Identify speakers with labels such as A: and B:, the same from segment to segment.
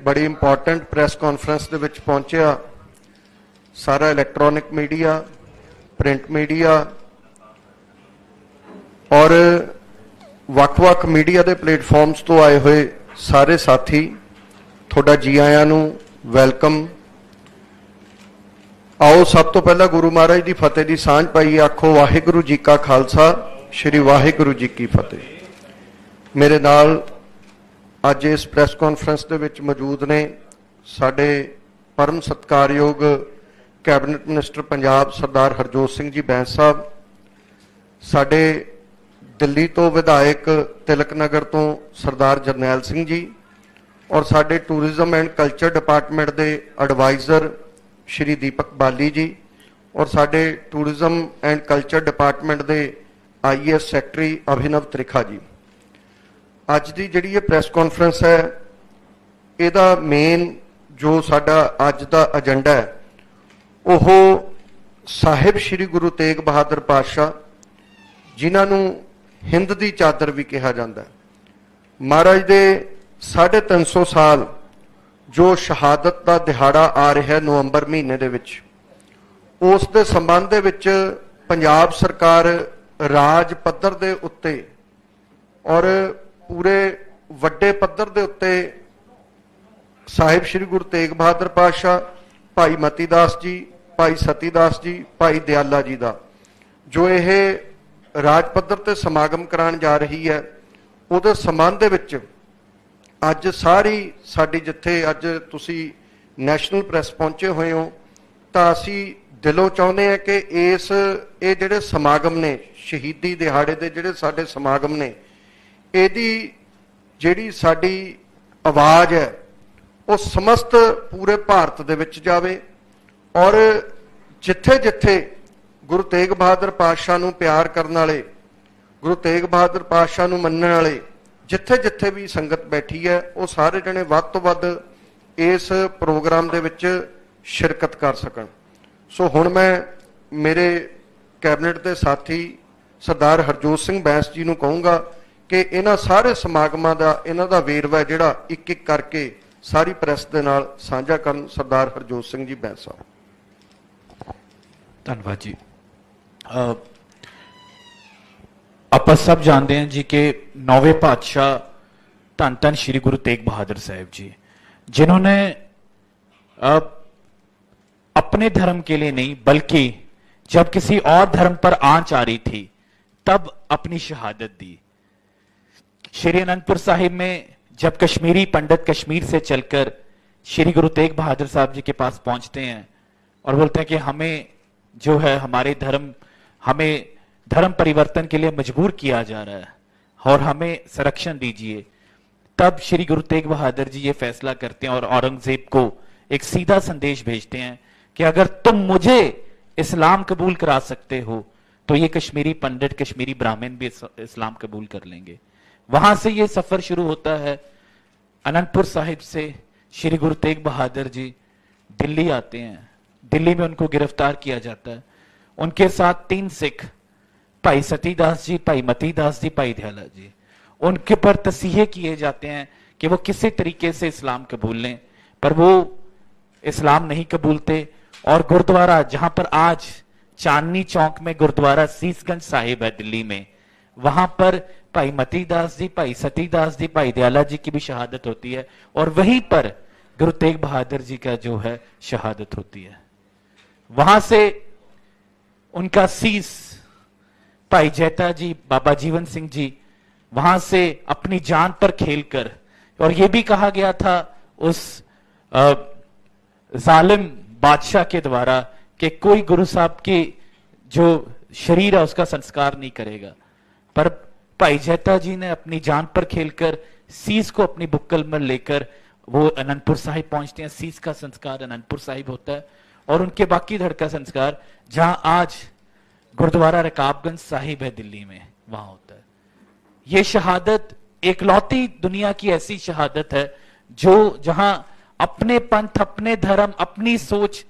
A: बड़ी important press conference दे विच पहुंचिया सारा electronic media, print media और वख-वख मीडिया के प्लेटफॉर्म्स तो आए हुए सारे साथी, थोड़ा जी आयां नूं वैलकम। आओ सब तो पहला गुरु महाराज की फतेह की सांझ पाईए। आखो वाहिगुरू जी का खालसा, श्री वाहिगुरू जी की फतेह। मेरे नाल अज इस प्रैस कॉन्फ्रेंस दे विच मौजूद ने साडे परम सत्कारयोग कैबिनेट मिनिस्टर पंजाब सरदार हरजोत सिंह जी बैंस साहब, साडे दिल्ली तो विधायक तिलक नगर तो सरदार जरनैल सिंह जी और साडे टूरिज्म एंड कल्चर डिपार्टमेंट के एडवाइज़र श्री दीपक बाली जी और साडे टूरिज्म एंड कल्चर डिपार्टमेंट के IAS सैकटरी अभिनव त्रिखा जी। अज की जिहड़ी ये प्रैस कॉन्फ्रेंस है, इहदा मेन जो साडा अज का एजेंडा है वो साहिब श्री गुरु तेग बहादुर पातशाह जिन्हों हिंद की चादर भी कहा जाता है, महाराज के 350 साल जो शहादत का दिहाड़ा आ रहा है नवंबर महीने दे विच, उस दे संबंध दे विच पंजाब सरकार राज पद्धर दे उत्ते और पूरे वड्डे पद्धर दे उत्ते साहिब श्री गुरु तेग बहादुर पातशाह, भाई मती दास जी, भाई सती दास जी, भाई दयाला जी का जो यह राज पद्धर ते समागम कराने जा रही है, उहदे संबंध दे विच अज सारी साडी जिथे अज तुसी नैशनल प्रैस पहुंचे हुए हो, तो असी दिलों चाहुंदे हैं कि इस ये जिहड़े समागम ने शहीदी दिहाड़े दे जिहड़े साडे समागम ने, इहदी जिहड़ी साडी आवाज़ है वो समस्त पूरे भारत दे विच जावे और जिथे जिथे गुरु तेग बहादुर पातशाह नूं प्यार करने वाले, गुरु तेग बहादुर पातशाह नूं मनण वाले जिथे जिथे भी संगत बैठी है, वो सारे जने वध तो वध इस प्रोग्राम दे विच शिरकत कर सकन। सो हुण मैं मेरे कैबिनेट के साथी सरदार हरजोत सिंह बैंस जी नूं कहूँगा कि इन्हां सारे समागमां दा इन्हां दा वेरवा जिहड़ा एक एक करके सारी प्रैस दे नाल साझा करन। सरदार हरजोत सिंह जी बैंस साहब।
B: धन्यवाद जी। आप सब जानते हैं जी कि 9वें पातशाह धन धन श्री गुरु तेग बहादुर साहब जी, जिन्होंने अपने धर्म के लिए नहीं बल्कि जब किसी और धर्म पर आंच आ रही थी तब अपनी शहादत दी। श्री अनंतपुर साहिब में जब कश्मीरी पंडित कश्मीर से चलकर श्री गुरु तेग बहादुर साहब जी के पास पहुंचते हैं और बोलते हैं कि हमें जो है हमारे धर्म, हमें धर्म परिवर्तन के लिए मजबूर किया जा रहा है और हमें संरक्षण दीजिए, तब श्री गुरु तेग बहादुर जी ये फैसला करते हैं और औरंगजेब को एक सीधा संदेश भेजते हैं कि अगर तुम मुझे इस्लाम कबूल करा सकते हो तो ये कश्मीरी पंडित, कश्मीरी ब्राह्मण भी इस्लाम कबूल कर लेंगे। वहां से ये सफर शुरू होता है। अनंतपुर साहिब से श्री गुरु तेग बहादुर जी दिल्ली आते हैं, दिल्ली में उनको गिरफ्तार किया जाता है। उनके साथ 3 सिख, भाई सतीदास जी, भाई मती दास जी, भाई दयाला जी, उनके पर तसीहे किए जाते हैं कि वो किसी तरीके से इस्लाम कबूल लें, पर वो इस्लाम नहीं कबूलते और गुरुद्वारा जहां पर आज चांदनी चौक में गुरुद्वारा सीसगंज साहिब है दिल्ली में, वहां पर भाई मती दास जी, भाई सतीदास जी, भाई दयाला जी की भी शहादत होती है और वहीं पर गुरु तेग बहादुर जी का जो है शहादत होती है। वहां से उनका सीस भाई जैता जी, बाबा जीवन सिंह जी वहां से अपनी जान पर खेलकर, और यह भी कहा गया था उस जालिम बादशाह के द्वारा कि कोई गुरु साहब की जो शरीर है उसका संस्कार नहीं करेगा, पर भाई जैता जी ने अपनी जान पर खेलकर सीस को अपनी बुक्कल में लेकर वो अनंतपुर साहिब पहुंचते हैं। सीस का संस्कार अनंतपुर साहिब होता है और उनके बाकी धड़ का संस्कार जहां आज गुरुद्वारा रकाबगंज साहिब है दिल्ली में, वहां होता है। यह शहादत एकलौती दुनिया की ऐसी शहादत है जो जहां अपने पंथ, अपने धर्म, अपनी सोच,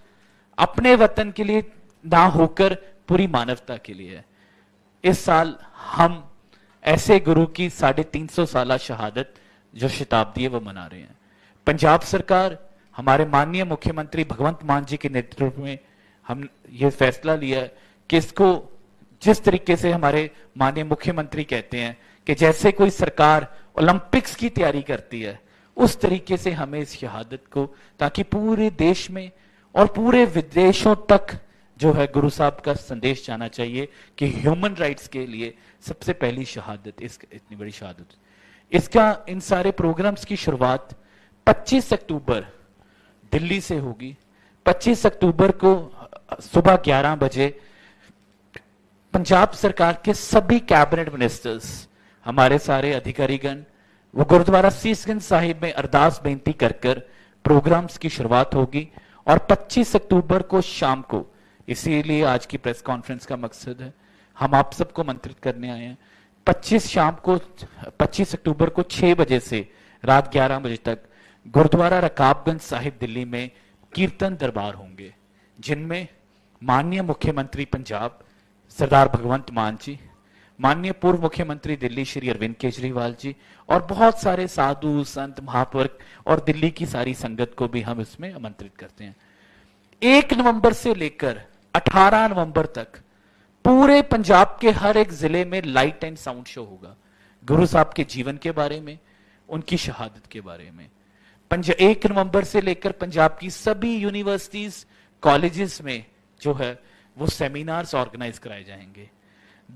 B: अपने वतन के लिए ना होकर पूरी मानवता के लिए है। इस साल हम ऐसे गुरु की 350 साल शहादत जो शताब्दी है वो मना रहे हैं। पंजाब सरकार, हमारे माननीय मुख्यमंत्री भगवंत मान जी के नेतृत्व में हम ये फैसला लिया है कि इसको जिस तरीके से हमारे माननीय मुख्यमंत्री कहते हैं कि जैसे कोई सरकार ओलंपिक्स की तैयारी करती है, उस तरीके से हमें इस शहादत को, ताकि पूरे देश में और पूरे विदेशों तक जो है गुरु साहब का संदेश जाना चाहिए कि ह्यूमन राइट्स के लिए सबसे पहली शहादत, इतनी बड़ी शहादत। इसका इन सारे प्रोग्राम्स की शुरुआत 25 अक्टूबर दिल्ली से होगी। 25 अक्टूबर को सुबह 11 बजे पंजाब सरकार के सभी कैबिनेट मिनिस्टर्स, हमारे सारे अधिकारीगण, वो गुरुद्वारा सीसगंज साहिब में अरदास बेनती कर कर प्रोग्राम्स की शुरुआत होगी। और 25 अक्टूबर को शाम को, इसीलिए आज की प्रेस कॉन्फ्रेंस का मकसद है, हम आप सबको आमंत्रित करने आए हैं। 25 अक्टूबर को 6 बजे से रात 11 बजे तक गुरुद्वारा रकाबगंज साहिब दिल्ली में कीर्तन दरबार होंगे, जिनमें माननीय मुख्यमंत्री पंजाब सरदार भगवंत मान जी, माननीय पूर्व मुख्यमंत्री दिल्ली श्री अरविंद केजरीवाल जी और बहुत सारे साधु संत महापुरुष और दिल्ली की सारी संगत को भी हम इसमें आमंत्रित करते हैं। 1 नवंबर से लेकर 18 नवंबर तक पूरे पंजाब के हर एक जिले में लाइट एंड साउंड शो होगा, गुरु साहब के जीवन के बारे में, उनकी शहादत के बारे में। 1 नवंबर से लेकर पंजाब की सभी यूनिवर्सिटीज, कॉलेजेस में जो है वो सेमिनार्स ऑर्गेनाइज कराए जाएंगे।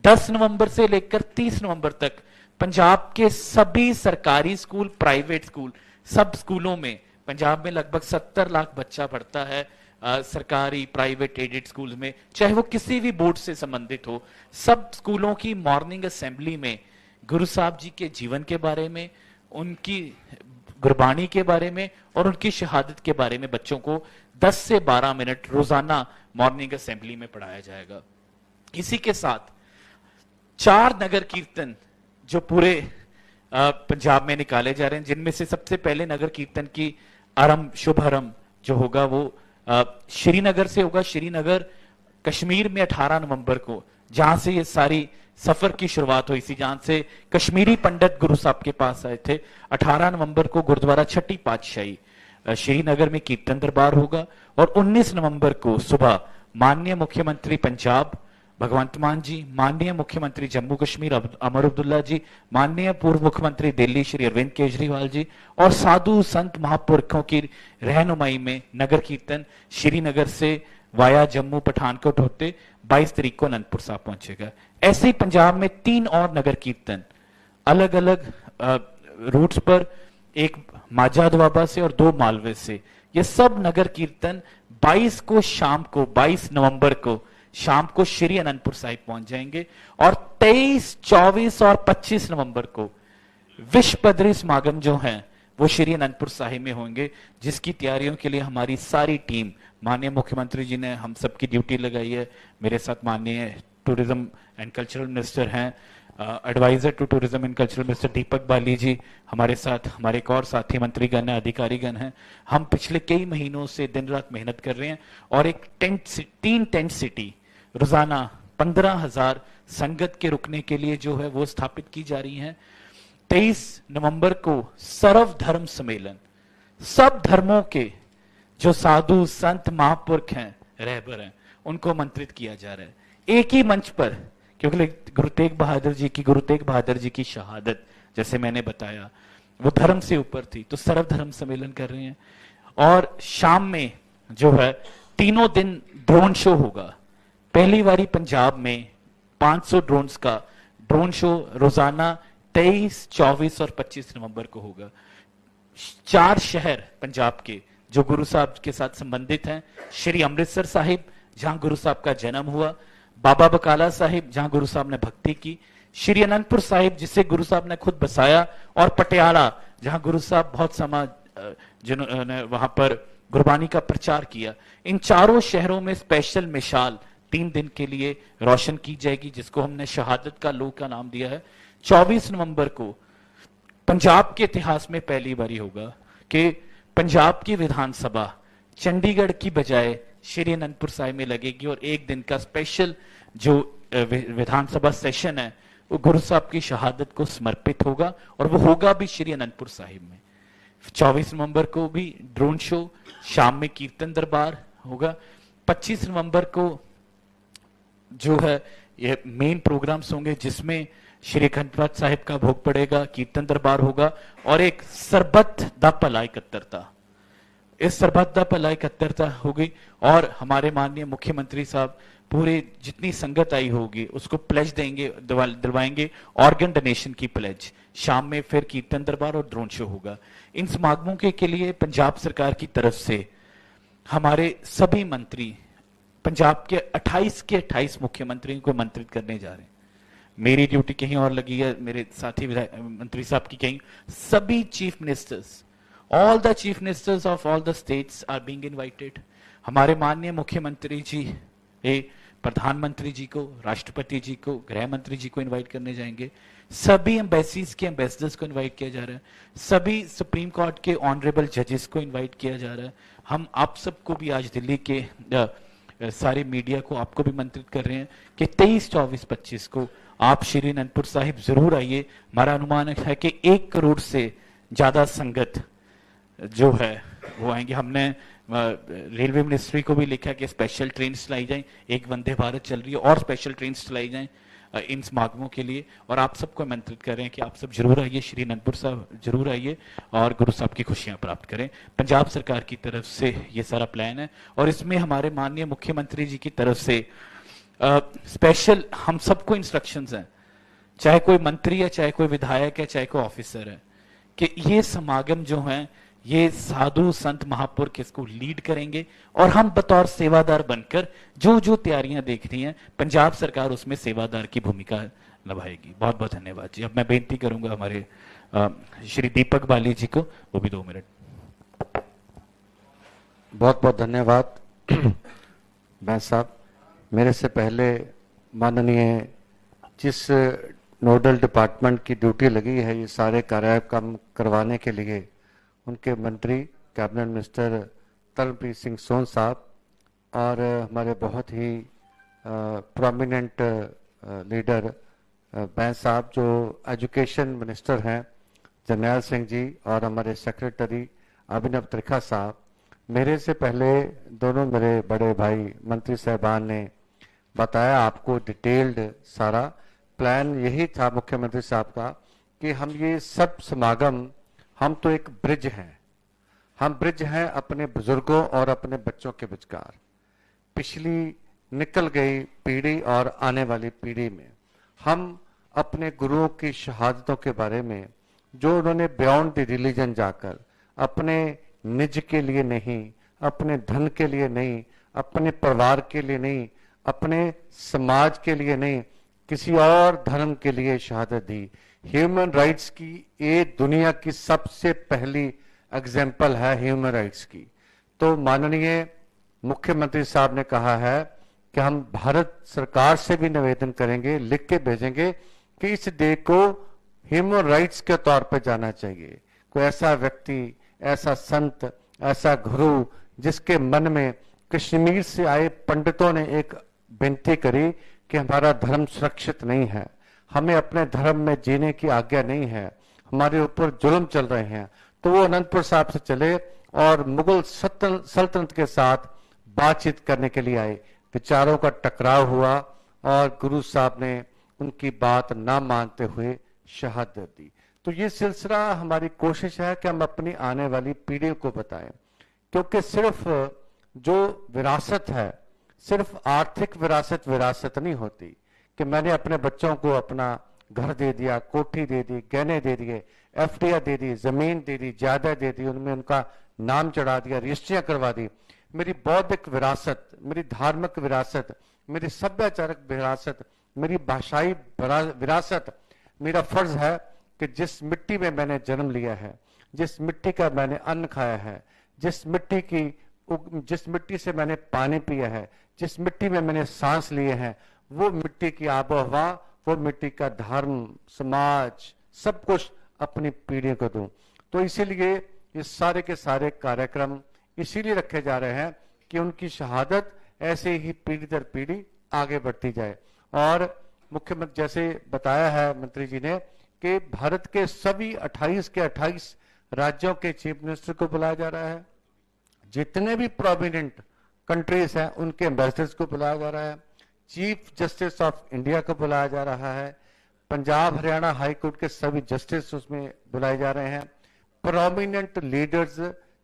B: 10 नवंबर से लेकर 30 नवंबर तक पंजाब के सभी सरकारी स्कूल, प्राइवेट स्कूल, सब स्कूलों में, पंजाब में लगभग 70 लाख बच्चा पढ़ता है सरकारी, प्राइवेट, एडेड स्कूल में, चाहे वो किसी भी बोर्ड से संबंधित हो, सब स्कूलों की मॉर्निंग असेंबली में गुरु साहब जी के जीवन के बारे में, उनकी गुरबाणी के बारे में और उनकी शहादत के बारे में बच्चों को 10 से 12 मिनट रोजाना मॉर्निंग असेंबली में पढ़ाया जाएगा। इसी के साथ 4 नगर कीर्तन जो पूरे पंजाब में निकाले जा रहे हैं, जिनमें से सबसे पहले नगर कीर्तन की शुभारंभ जो होगा वो श्रीनगर से होगा। श्रीनगर कश्मीर में 18 नवंबर को, जहां से ये सारी सफर की शुरुआत हुई थी, जहां से कश्मीरी पंडित गुरु साहब के पास आए थे। 18 नवंबर को गुरुद्वारा छठी पातशाही श्रीनगर में कीर्तन दरबार होगा। और 19 नवंबर को सुबह माननीय मुख्यमंत्री पंजाब भगवंत मान जी, माननीय मुख्यमंत्री जम्मू कश्मीर अमर अब्दुल्ला जी, माननीय पूर्व मुख्यमंत्री दिल्ली श्री अरविंद केजरीवाल जी और साधु संत महापुरुषों की रहनुमाई में नगर कीर्तन श्रीनगर से वाया जम्मू पठानकोट होते 22 तारीख को अनंतपुर साहब पहुंचेगा। ऐसे ही पंजाब में 3 और नगर कीर्तन अलग अलग रूट्स पर, एक माझा दोआबा से और 2 मालवे से। ये सब नगर कीर्तन 22 नवंबर को शाम को श्री अनंतपुर साहिब पहुंच जाएंगे। और 23, 24 और 25 नवंबर को विश्व पदरी समागम जो हैं वो श्री अनंतपुर साहिब में होंगे, जिसकी तैयारियों के लिए हमारी सारी टीम, माननीय मुख्यमंत्री जी ने हम सबकी ड्यूटी लगाई है। मेरे साथ माननीय टूरिज्म एंड कल्चरल मिनिस्टर हैं, advisor to tourism and cultural minister Deepak Bali ji हमारे साथ, हमारे एक और साथी मंत्रीगण हैं, अधिकारीगण हैं। हम पिछले कई महीनों से दिन रात मेहनत कर रहे हैं और एक 3 टेंट सिटी रोजाना 15,000 संगत के रुकने के लिए जो है वो स्थापित की जा रही हैं। 23 नवंबर को सर्वधर्म सम्मेलन, सब धर्मों के जो साधु संत महापुरुष हैं, रहबर हैं, उनको आमंत्रित किया जा रहा है एक ही मंच पर, क्योंकि गुरु तेग बहादुर जी की शहादत, जैसे मैंने बताया, वो धर्म से ऊपर थी, तो सर्वधर्म सम्मेलन कर रहे हैं। और शाम में जो है 3 दिन ड्रोन शो होगा। पहली बारी पंजाब में 500 ड्रोन्स का ड्रोन शो रोजाना 23, 24 और 25 नवंबर को होगा। 4 शहर पंजाब के जो गुरु साहब के साथ संबंधित हैं, श्री अमृतसर साहिब जहां गुरु साहब का जन्म हुआ, बाबा बकाला साहिब जहां गुरु साहब ने भक्ति की, श्री अनंतपुर साहिब जिसे गुरु साहब ने खुद बसाया, और पटियाला जहां गुरु साहब बहुत समय जिन्होंने वहां पर गुरबानी का प्रचार किया। इन चारों शहरों में स्पेशल मिसाल 3 दिन के लिए रोशन की जाएगी, जिसको हमने शहादत का लो का नाम दिया है। 24 नवंबर को पंजाब के इतिहास में पहली बारी होगा कि पंजाब की विधानसभा चंडीगढ़ की बजाय श्री अनंतपुर साहिब में लगेगी और 1 दिन का स्पेशल जो विधानसभा सेशन है वो गुरु साहब की शहादत को समर्पित होगा और वो होगा भी श्री अनंतपुर साहिब में। 24 नवंबर को भी ड्रोन शो, शाम में कीर्तन दरबार होगा। 25 नवंबर को जो है ये मेन प्रोग्राम्स होंगे, जिसमें श्री अखंड पाठ साहिब का भोग पड़ेगा, कीर्तन दरबार होगा और एक सरबत दा भला इकहत्तरता। इस सरबत दा भला इकहत्तरता होगी और हमारे माननीय मुख्यमंत्री साहब पूरे जितनी संगत आई होगी उसको प्लेज देंगे, दिलवाएंगे ऑर्गन डोनेशन की प्लेज। शाम में फिर कीर्तन दरबार और ड्रोन शो होगा। इन समागमों के लिए पंजाब सरकार की तरफ से हमारे सभी मंत्री, पंजाब के 28 मुख्यमंत्रियों को मंत्रित करने जा रहे हैं। मेरी ड्यूटी कहीं और लगी है, मेरे साथी मंत्री साहब की कहीं। सभी chief ministers, all the chief ministers of all the states are being invited. हमारे माननीय मुख्यमंत्री जी प्रधानमंत्री जी को, राष्ट्रपति जी को, गृह मंत्री जी को इनवाइट करने जाएंगे। सभी एम्बेसीज के एम्बेसडर्स को इनवाइट किया जा रहा है। सभी सुप्रीम कोर्ट के ऑनरेबल जजेस को इनवाइट किया जा रहा है। हम आप सबको भी आज दिल्ली के सारे मीडिया को, आपको भी मंत्रित कर रहे हैं कि 23, 24, 25 को आप श्री अनंतपुर साहिब जरूर आइए। हमारा अनुमान है कि 1 करोड़ से ज्यादा संगत जो है वो आएंगे। हमने रेलवे मिनिस्ट्री को भी लिखा कि स्पेशल ट्रेन चलाई जाए, एक वंदे भारत चल रही है और स्पेशल ट्रेन चलाई जाए इन समागमों के लिए। और आप सबको आमंत्रित कर रहे हैं कि आप सब जरूर आइए, श्री अनंतपुर साहब जरूर आइए और गुरु साहब की खुशियां प्राप्त करें। पंजाब सरकार की तरफ से ये सारा प्लान है और इसमें हमारे माननीय मुख्यमंत्री जी की तरफ से स्पेशल हम सबको इंस्ट्रक्शंस हैं, चाहे कोई मंत्री है, चाहे कोई विधायक है, चाहे कोई ऑफिसर है, कि ये समागम जो है ये साधु संत महापुरुष इसको लीड करेंगे और हम बतौर सेवादार बनकर जो जो तैयारियां देखनी है, पंजाब सरकार उसमें सेवादार की भूमिका निभाएगी। बहुत बहुत धन्यवाद जी। अब मैं बेनती करूंगा हमारे श्री दीपक बाली जी को, वो भी 2 मिनट।
C: बहुत बहुत धन्यवाद बैस साहब। मेरे से पहले माननीय जिस नोडल डिपार्टमेंट की ड्यूटी लगी है ये सारे कार्यक्रम करवाने के लिए, उनके मंत्री कैबिनेट मिनिस्टर तरनप्रीत सिंह सोन साहब और हमारे बहुत ही प्रोमिनेंट लीडर बैस साहब जो एजुकेशन मिनिस्टर हैं, जरनैल सिंह जी, और हमारे सेक्रेटरी अभिनव त्रिखा साहब। मेरे से पहले दोनों मेरे बड़े भाई मंत्री साहबान ने बताया आपको डिटेल्ड सारा प्लान। यही था मुख्यमंत्री साहब का कि हम ये सब समागम, हम तो एक ब्रिज हैं, हम ब्रिज हैं अपने बुजुर्गों और अपने बच्चों के विचकार, पिछली निकल गई पीढ़ी और आने वाली पीढ़ी में। हम अपने गुरुओं की शहादतों के बारे में, जो उन्होंने बियॉन्ड द रिलीजन जाकर अपने निज के लिए नहीं, अपने धन के लिए नहीं, अपने परिवार के लिए नहीं, अपने समाज के लिए नहीं, किसी और धर्म के लिए शहादत दी। ह्यूमन राइट्स की ये दुनिया की सबसे पहली एग्जाम्पल है ह्यूमन राइट्स की। तो माननीय मुख्यमंत्री साहब ने कहा है कि हम भारत सरकार से भी निवेदन करेंगे, लिख के भेजेंगे कि इस डे को ह्यूमन राइट्स के तौर पर जाना चाहिए। कोई ऐसा व्यक्ति, ऐसा संत, ऐसा गुरु जिसके मन में कश्मीर से आए पंडितों ने एक विनती करी कि हमारा धर्म सुरक्षित नहीं है, हमें अपने धर्म में जीने की आज्ञा नहीं है, हमारे ऊपर जुल्म चल रहे हैं, तो वो अनंतपुर साहब से चले और मुगल सल्तनत के साथ बातचीत करने के लिए आए। विचारों का टकराव हुआ और गुरु साहब ने उनकी बात ना मानते हुए शहादत दी। तो ये सिलसिला हमारी कोशिश है कि हम अपनी आने वाली पीढ़ी को बताएं, क्योंकि सिर्फ जो विरासत है, सिर्फ आर्थिक विरासत नहीं होती कि मैंने अपने बच्चों को अपना घर दे दिया, कोठी दे दी, गहने दे दिए, एफडीआर दे दी, जमीन दे दी, जायदाद दे दी, उनमें उनका नाम चढ़ा दिया, रजिस्ट्रियां करवा दी। मेरी बौद्धिक विरासत, मेरी धार्मिक विरासत, मेरी सभ्याचारक विरासत, मेरी भाषाई विरासत, मेरा फर्ज है कि जिस मिट्टी में मैंने जन्म लिया है, जिस मिट्टी का मैंने अन्न खाया है, जिस मिट्टी से मैंने पानी पिया है, जिस मिट्टी में मैंने सांस लिए हैं, वो मिट्टी की आबो हवा, वो मिट्टी का धर्म, समाज, सब कुछ अपनी पीढ़ी को दूं। तो इसीलिए ये सारे के सारे कार्यक्रम इसीलिए रखे जा रहे हैं कि उनकी शहादत ऐसे ही पीढ़ी दर पीढ़ी आगे बढ़ती जाए। और मुख्यमंत्री जैसे बताया है मंत्री जी ने कि भारत के सभी 28 के 28 राज्यों के चीफ मिनिस्टर को बुलाया जा रहा है, जितने भी प्रोमिनेंट कंट्रीज हैं उनके एम्बेसडर्स को बुलाया जा रहा है, चीफ जस्टिस ऑफ इंडिया को बुलाया जा रहा है, पंजाब हरियाणा हाई कोर्ट के सभी जस्टिस उसमें बुलाए जा रहे हैं, prominent leaders,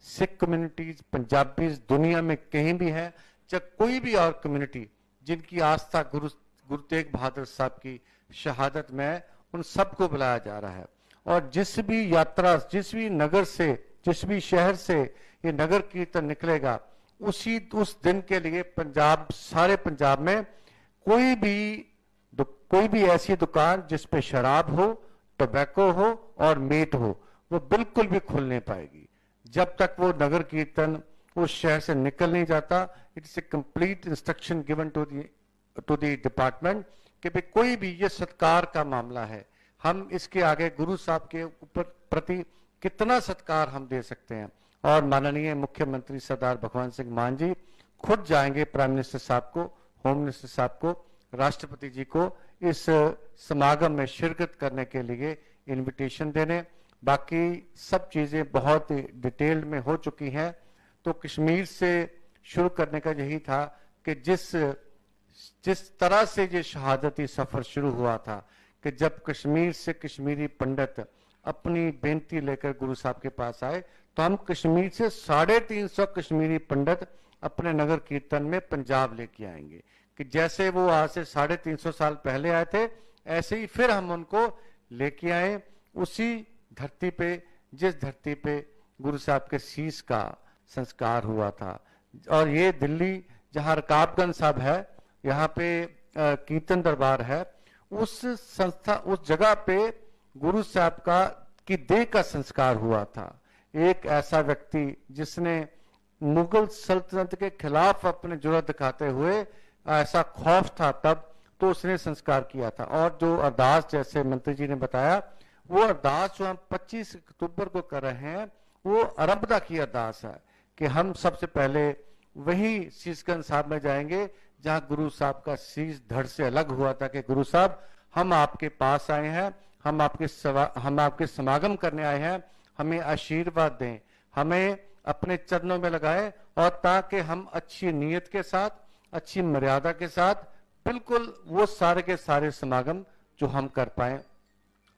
C: Sikh communities, Punjabis दुनिया में कहीं भी हैं, चाहे कोई भी और कम्युनिटी जिनकी आस्था गुरु तेग बहादुर साहब की शहादत में है, उन सबको बुलाया जा रहा है। और जिस भी यात्रा, जिस भी नगर से, जिस भी शहर से ये नगर कीर्तन निकलेगा, उस दिन के लिए पंजाब, सारे पंजाब में कोई भी ऐसी दुकान जिस पे शराब हो, टोबैको हो और मीट हो, वो बिल्कुल भी खुल नहीं पाएगी जब तक वो नगर कीर्तन उस शहर से निकल नहीं जाता। It's a complete instruction given to the department कि भाई कोई भी, ये सत्कार का मामला है, हम इसके आगे गुरु साहब के ऊपर प्रति कितना सत्कार हम दे सकते हैं। और माननीय मुख्यमंत्री सरदार भगवंत सिंह मान जी खुद जाएंगे प्राइम मिनिस्टर साहब को, होम मिनिस्टर साहब को, राष्ट्रपति जी को इस समागम में शिरकत करने के लिए इनविटेशन देने। बाकी सब चीजें बहुत डिटेल्ड में हो चुकी हैं। तो कश्मीर से शुरू करने का यही था कि जिस तरह से ये शहादती सफर शुरू हुआ था कि जब कश्मीर से कश्मीरी पंडित अपनी बेनती लेकर गुरु साहब के पास आए, तो हम कश्मीर से 350 कश्मीरी पंडित अपने नगर कीर्तन में पंजाब लेके आएंगे कि जैसे वो आज से 350 साल पहले आए थे, ऐसे ही फिर हम उनको लेके आए उसी धरती पे, जिस धरती पे गुरु साहब के शीश का संस्कार हुआ था। और ये दिल्ली जहां रकाबगंज साहब है, यहाँ पे कीर्तन दरबार है, उस जगह पे गुरु साहब की देह का संस्कार हुआ था। एक ऐसा व्यक्ति जिसने मुगल सल्तनत के खिलाफ अपने जुर्रत दिखाते हुए, ऐसा खौफ था तब, तो उसने संस्कार किया था। और जो अरदास, जैसे मंत्री जी ने बताया, वो अरदास जो हम 25 अक्टूबर को कर रहे हैं, वो आरंभदा की अरदास है कि हम सबसे पहले वही शीशगंज साहब में जाएंगे जहां गुरु साहब का शीश धड़ से अलग हुआ था कि गुरु साहब, हम आपके पास आए हैं, हम आपके समागम करने आए हैं, हमें आशीर्वाद दें, हमें अपने चरणों में लगाएं, और ताकि हम अच्छी नीयत के साथ, अच्छी मर्यादा के साथ बिल्कुल वो सारे के सारे समागम जो हम कर पाए।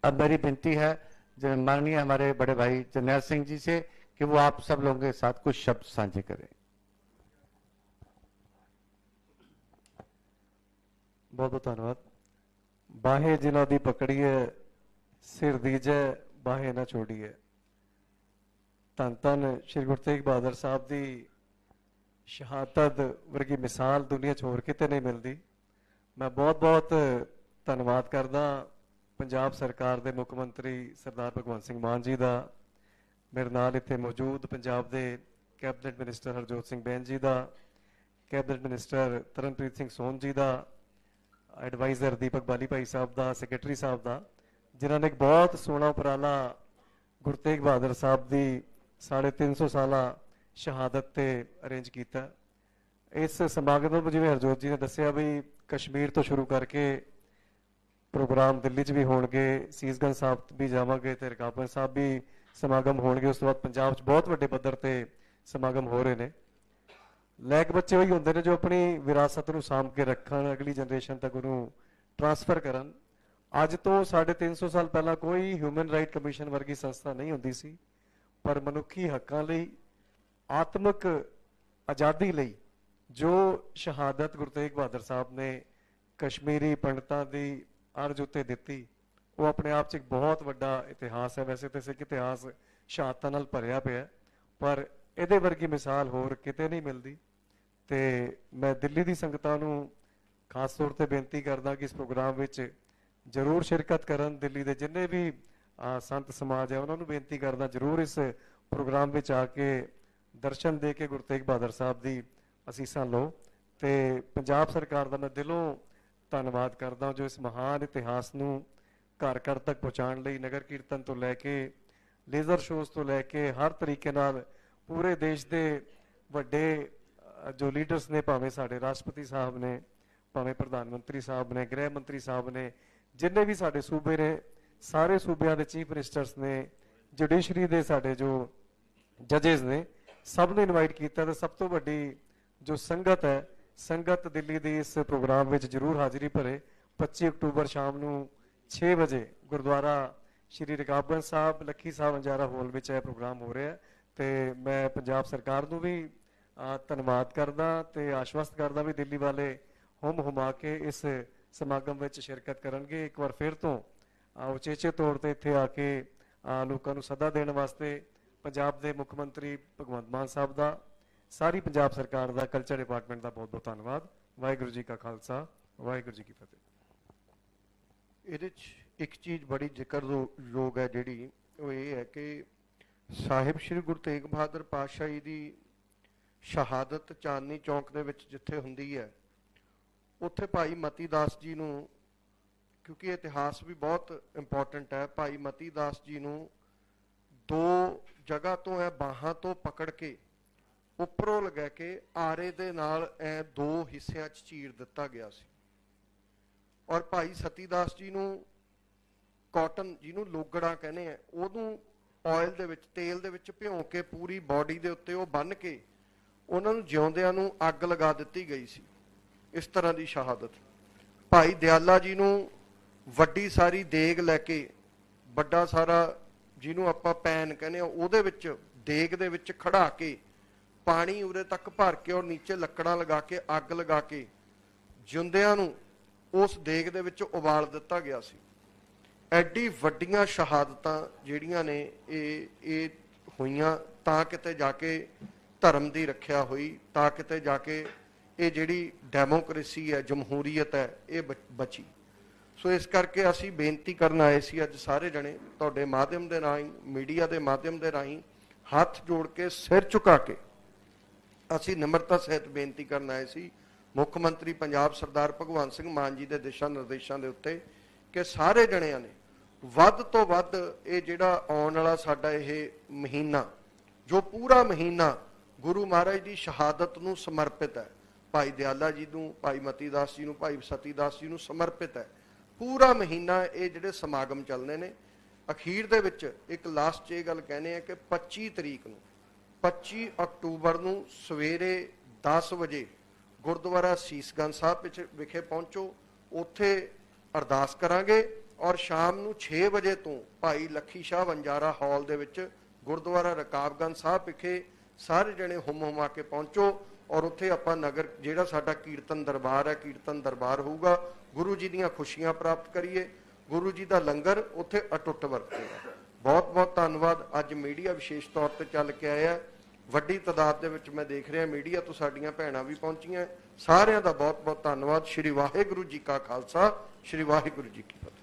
C: अब मेरी विनती है माननीय हमारे बड़े भाई जरनैल सिंह जी से कि वो आप सब लोगों के साथ कुछ शब्द साझे करें।
D: बहुत बहुत धन्यवाद। बाहें जिन्हों दी पकड़िए, सिर दीजे बाहें ना छोड़िए। धन धन श्री गुरु तेग बहादुर साहब की शहादत वर्गी मिसाल दुनिया च होर किते नहीं मिलती। मैं बहुत बहुत धन्यवाद करदा पंजाब सरकार के मुख मंत्री सरदार भगवंत सिंह मान जी का, मेरे नाल इत्थे मौजूद पंजाब के कैबिनेट मिनिस्टर हरजोत सिंह बैन जी का, कैबिनेट मिनिस्टर तरनप्रीत सिंह सोन जी का, एडवाइजर दीपक बाली भाई साहब का, सैकटरी साहब का, जिन्होंने एक बहुत सोहना उपराला गुरु तेग बहादुर साहब की 350 साल शहादत से अरेंज किया। इस समागम में जिवें हरजोत जी ने दसिया भी कश्मीर तो शुरू करके प्रोग्राम दिल्ली च भी होणगे, सीसगंज साहब भी जावांगे, ते रकाबगंज साहब भी समागम होणगे। उस तो बाद पंजाब च बहुत वड्डे पद्धर ते समागम हो रहे हैं। लैक बच्चे वही होंगे ने जो अपनी विरासत नूं साम के रखन, अगली जनरेशन तक उन्होंने ट्रांसफर करन। अज तो 350 साल पहला कोई ह्यूमन राइट कमीशन वर्गी संस्था नहीं होंदी सी, पर मनुखी हकों लई, आत्मक आज़ादी लई जो शहादत गुरु तेग बहादुर साहब ने कश्मीरी पंडितां दी अर्ज उत्ते दिती, वो अपने आप च एक बहुत वड्डा इतिहास है। वैसे तो सिख इतिहास शहादतां नाल भरिया पिया, पर इहदे वर्गी मिसाल होर किते नहीं मिलती। तो मैं दिल्ली की संगतां नूं खास तौर पर बेनती करदा कि इस प्रोग्राम विच जरूर शिरकत करन। दिल्ली के जिन्ने भी संत समाज है उन्होंने बेनती करदा जरूर इस प्रोग्राम में आके दर्शन दे के गुरु तेग बहादुर साहब की असीसां लो। तो पंजाब सरकार का मैं दिलों धन्यवाद करदा जो इस महान इतिहास नूं घर घर तक पहुँचाने लई नगर कीर्तन तो लैके लेजर शोज तो लैके हर तरीके नाल पूरे देश के वड्डे जो लीडर्स ने, भावें साडे राष्ट्रपति साहब ने, भावें प्रधानमंत्री साहब ने, गृह मंत्री साहब ने, जिन्ने भी साडे सूबे ने, सारे सूबे के चीफ मिनिस्टर्स ने ਜੁਡੀਸ਼ਰੀ ਦੇ ਸਾਡੇ ਜੋ ਜजेस ਨੇ ਸਭ ਨੂੰ ਇਨਵਾਈਟ ਕੀਤਾ ਤੇ ਸਭ ਤੋਂ ਵੱਡੀ ਜੋ ਸੰਗਤ ਹੈ, ਸੰਗਤ ਦਿੱਲੀ ਦੀ ਇਸ ਪ੍ਰੋਗਰਾਮ ਵਿੱਚ ਜ਼ਰੂਰ ਹਾਜ਼ਰੀ ਭਰੇ। 25 ਅਕਤੂਬਰ ਸ਼ਾਮ ਨੂੰ 6 ਵਜੇ ਗੁਰਦੁਆਰਾ ਸ਼੍ਰੀ ਰਕਾਬਗੰਜ ਸਾਹਿਬ ਲੱਖੀ ਸਾਹਿਬ ਅੰਜਾਰਾ ਹਾਲ ਵਿੱਚ ਇਹ ਪ੍ਰੋਗਰਾਮ ਹੋ ਰਿਹਾ ਹੈ। ਤੇ ਮੈਂ ਪੰਜਾਬ ਸਰਕਾਰ ਨੂੰ ਵੀ ਧੰਨਵਾਦ ਕਰਦਾ ਤੇ ਆਸ਼ਵਸਤ ਕਰਦਾ ਵੀ ਦਿੱਲੀ ਵਾਲੇ ਹੁਮ ਹੁਮਾ ਕੇ ਇਸ ਸਮਾਗਮ ਵਿੱਚ ਸ਼ਿਰਕਤ ਕਰਨਗੇ। ਇੱਕ ਵਾਰ ਫਿਰ ਤੋਂ ਉਚੇਚੇ ਤੌਰ ਤੇ ਇੱਥੇ ਆ ਕੇ ਲੋਕਾਂ ਨੂੰ ਸੱਦਾ ਦੇਣ ਵਾਸਤੇ ਪੰਜਾਬ ਦੇ ਮੁੱਖ ਮੰਤਰੀ ਭਗਵੰਤ ਮਾਨ ਸਾਹਿਬ ਦਾ, ਸਾਰੀ ਪੰਜਾਬ ਸਰਕਾਰ ਦਾ, ਕਲਚਰ ਡਿਪਾਰਟਮੈਂਟ ਦਾ ਬਹੁਤ ਬਹੁਤ ਧੰਨਵਾਦ। ਵਾਹਿਗੁਰੂ ਜੀ ਕਾ ਖਾਲਸਾ, ਵਾਹਿਗੁਰੂ ਜੀ ਕੀ ਫਤਿਹ।
A: ਇਹਦੇ 'ਚ ਇੱਕ ਚੀਜ਼ ਬੜੀ ਜ਼ਿਕਰਯੋਗ ਹੈ ਜਿਹੜੀ ਉਹ ਇਹ ਹੈ ਕਿ ਸਾਹਿਬ ਸ੍ਰੀ ਗੁਰੂ ਤੇਗ ਬਹਾਦਰ ਪਾਤਸ਼ਾਹ ਜੀ ਦੀ ਸ਼ਹਾਦਤ ਚਾਂਦਨੀ ਚੌਂਕ ਦੇ ਵਿੱਚ ਜਿੱਥੇ ਹੁੰਦੀ ਹੈ, ਉੱਥੇ ਭਾਈ ਮਤੀ ਦਾਸ ਜੀ ਨੂੰ, ਕਿਉਂਕਿ ਇਤਿਹਾਸ ਵੀ ਬਹੁਤ ਇੰਪੋਰਟੈਂਟ ਹੈ, ਭਾਈ ਮਤੀ ਦਾਸ ਜੀ ਨੂੰ 2 ਜਗ੍ਹਾ ਤੋਂ ਇਹ ਬਾਹਾਂ ਤੋਂ ਪਕੜ ਕੇ ਉੱਪਰੋਂ ਲਗਾ ਕੇ ਆਰੇ ਦੇ ਨਾਲ ਇਹ 2 ਹਿੱਸਿਆਂ 'ਚ ਚੀਰ ਦਿੱਤਾ ਗਿਆ ਸੀ। ਔਰ ਭਾਈ ਸਤੀ ਦਾਸ ਜੀ ਨੂੰ ਕਾਟਨ, ਜਿਹਨੂੰ ਲੋਗੜਾ ਕਹਿੰਦੇ ਆ, ਉਹਨੂੰ ਆਇਲ ਦੇ ਵਿੱਚ, ਤੇਲ ਦੇ ਵਿੱਚ ਭਿਉਂ ਕੇ ਪੂਰੀ ਬਾਡੀ ਦੇ ਉੱਤੇ ਉਹ ਬੰਨ੍ਹ ਕੇ ਉਹਨਾਂ ਨੂੰ ਜਿਉਂਦਿਆਂ ਨੂੰ ਅੱਗ ਲਗਾ ਦਿੱਤੀ ਗਈ ਸੀ। ਇਸ ਤਰ੍ਹਾਂ ਦੀ ਸ਼ਹਾਦਤ। ਭਾਈ ਦਿਆਲਾ ਜੀ ਨੂੰ ਵੱਡੀ ਸਾਰੀ ਦੇਗ ਲੈ ਕੇ, ਵੱਡਾ ਸਾਰਾ ਜਿਹਨੂੰ ਆਪਾਂ ਪੈਨ ਕਹਿੰਦੇ ਆ, ਉਹਦੇ ਵਿੱਚ ਦੇਗ ਦੇ ਵਿੱਚ ਖੜਾ ਕੇ ਪਾਣੀ ਉਰੇ ਤੱਕ ਭਰ ਕੇ ਔਰ ਨੀਚੇ ਲੱਕੜਾਂ ਲਗਾ ਕੇ ਅੱਗ ਲਗਾ ਕੇ ਜਿਉਂਦਿਆਂ ਨੂੰ ਉਸ ਦੇਗ ਦੇ ਵਿੱਚ ਉਬਾਲ ਦਿੱਤਾ ਗਿਆ ਸੀ। ਐਡੀ ਵੱਡੀਆਂ ਸ਼ਹਾਦਤਾਂ ਜਿਹੜੀਆਂ ਨੇ ਇਹ ਹੋਈਆਂ ਤਾਂ ਕਿਤੇ ਜਾ ਕੇ ਧਰਮ ਦੀ ਰੱਖਿਆ ਹੋਈ, ਤਾਂ ਕਿਤੇ ਜਾ ਕੇ ਇਹ ਜਿਹੜੀ ਡੈਮੋਕ੍ਰੇਸੀ ਹੈ, ਜਮਹੂਰੀਅਤ ਹੈ, ਇਹ ਬਚੀ। ਸੋ ਇਸ ਕਰਕੇ ਅਸੀਂ ਬੇਨਤੀ ਕਰਨ ਆਏ ਸੀ ਅੱਜ ਸਾਰੇ ਜਣੇ ਤੁਹਾਡੇ ਮਾਧਿਅਮ ਦੇ ਰਾਹੀਂ, ਮੀਡੀਆ ਦੇ ਮਾਧਿਅਮ ਦੇ ਰਾਹੀਂ ਹੱਥ ਜੋੜ ਕੇ, ਸਿਰ ਝੁਕਾ ਕੇ ਅਸੀਂ ਨਿਮਰਤਾ ਸਹਿਤ ਬੇਨਤੀ ਕਰਨ ਆਏ ਸੀ ਮੁੱਖ ਮੰਤਰੀ ਪੰਜਾਬ ਸਰਦਾਰ ਭਗਵੰਤ ਸਿੰਘ ਮਾਨ ਜੀ ਦੇ ਦਿਸ਼ਾ ਨਿਰਦੇਸ਼ਾਂ ਦੇ ਉੱਤੇ ਕਿ ਸਾਰੇ ਜਣਿਆਂ ਨੇ ਵੱਧ ਤੋਂ ਵੱਧ ਇਹ ਜਿਹੜਾ ਆਉਣ ਵਾਲਾ ਸਾਡਾ ਇਹ ਮਹੀਨਾ, ਜੋ ਪੂਰਾ ਮਹੀਨਾ ਗੁਰੂ ਮਹਾਰਾਜ ਦੀ ਸ਼ਹਾਦਤ ਨੂੰ ਸਮਰਪਿਤ ਹੈ, ਭਾਈ ਦਿਆਲਾ ਜੀ ਨੂੰ, ਭਾਈ ਮਤੀ ਦਾਸ ਜੀ ਨੂੰ, ਭਾਈ ਸਤੀ ਦਾਸ ਜੀ ਨੂੰ ਸਮਰਪਿਤ ਹੈ। ਪੂਰਾ ਮਹੀਨਾ ਇਹ ਜਿਹੜੇ ਸਮਾਗਮ ਚੱਲਣੇ ਨੇ। ਅਖੀਰ ਦੇ ਵਿੱਚ ਇੱਕ ਲਾਸਟ 'ਚ ਇਹ ਗੱਲ ਕਹਿੰਦੇ ਆ ਕਿ 25 ਤਰੀਕ ਨੂੰ, 25 ਅਕਤੂਬਰ ਨੂੰ ਸਵੇਰੇ 10 ਵਜੇ ਗੁਰਦੁਆਰਾ ਸੀਸਗੰਜ ਸਾਹਿਬ ਵਿਖੇ ਪਹੁੰਚੋ। ਉੱਥੇ ਅਰਦਾਸ ਕਰਾਂਗੇ ਔਰ ਸ਼ਾਮ ਨੂੰ 6 ਵਜੇ ਤੋਂ ਭਾਈ ਲੱਖੀ ਸ਼ਾਹ ਵੰਜਾਰਾ ਹਾਲ ਦੇ ਵਿੱਚ ਗੁਰਦੁਆਰਾ ਰਕਾਬਗੰਜ ਸਾਹਿਬ ਵਿਖੇ ਸਾਰੇ ਜਣੇ ਹੁਮ ਹੁਮਾ ਕੇ ਪਹੁੰਚੋ ਔਰ ਉੱਥੇ ਆਪਾਂ ਨਗਰ ਜਿਹੜਾ ਸਾਡਾ ਕੀਰਤਨ ਦਰਬਾਰ ਹੈ, ਕੀਰਤਨ ਦਰਬਾਰ ਹੋਊਗਾ। ਗੁਰੂ ਜੀ ਦੀਆਂ ਖੁਸ਼ੀਆਂ ਪ੍ਰਾਪਤ ਕਰੀਏ, ਗੁਰੂ ਜੀ ਦਾ ਲੰਗਰ ਉੱਥੇ ਅਟੁੱਟ ਵਰਤੇਗਾ। ਬਹੁਤ ਬਹੁਤ ਧੰਨਵਾਦ। ਅੱਜ ਮੀਡੀਆ ਵਿਸ਼ੇਸ਼ ਤੌਰ ਤੇ ਚੱਲ ਕੇ ਆਇਆ, ਵੱਡੀ ਤਾਦਾਦ ਦੇ ਵਿੱਚ ਮੈਂ ਦੇਖ ਰਿਹਾ ਮੀਡੀਆ ਤੋਂ ਸਾਡੀਆਂ ਭੈਣਾਂ ਵੀ ਪਹੁੰਚੀਆਂ। ਸਾਰਿਆਂ ਦਾ ਬਹੁਤ ਬਹੁਤ ਧੰਨਵਾਦ। ਸ਼੍ਰੀ ਵਾਹਿਗੁਰੂ ਜੀ ਕਾ ਖਾਲਸਾ, ਸ਼੍ਰੀ ਵਾਹਿਗੁਰੂ ਜੀ ਕੀ ਫਤਿਹ।